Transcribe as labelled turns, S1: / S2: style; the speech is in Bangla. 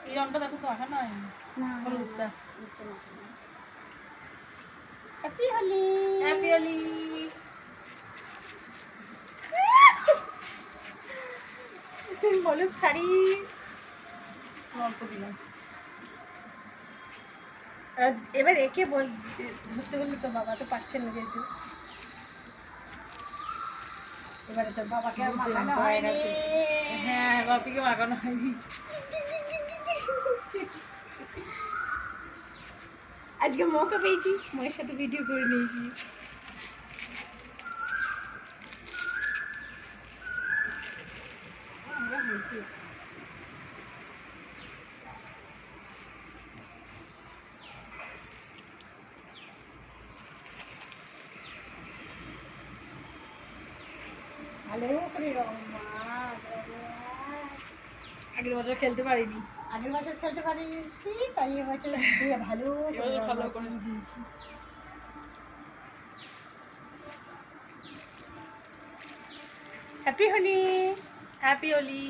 S1: এই রংটা দেখো তো আঁকা নয় হলুদটা।
S2: Happy Holi,
S1: happy Holi.
S2: হলুদ শাড়ি
S1: অল্প দিলাম।
S2: এবার একে ধরতে বললে তো বাবা তো পারছেন না, যেহেতু এবারে তোর বাবাকে আর মাখানো হয়নি।
S1: হ্যাঁ, বাপিকে মাখানো হয়নি।
S2: আজকে মৌকা পেয়েছি, মায়ের সাথে ভিডিও করে নিয়েছি। আমরা হয়েছি ভালো করে রং মা।
S1: আগের বছর খেলতে পারিনি।
S2: আগের বছর খেলতে পারিনি, তাই এবছর দিয়ে ভালো
S1: ভালো করে
S2: দিয়েছি। Happy Holi,
S1: happy Holi.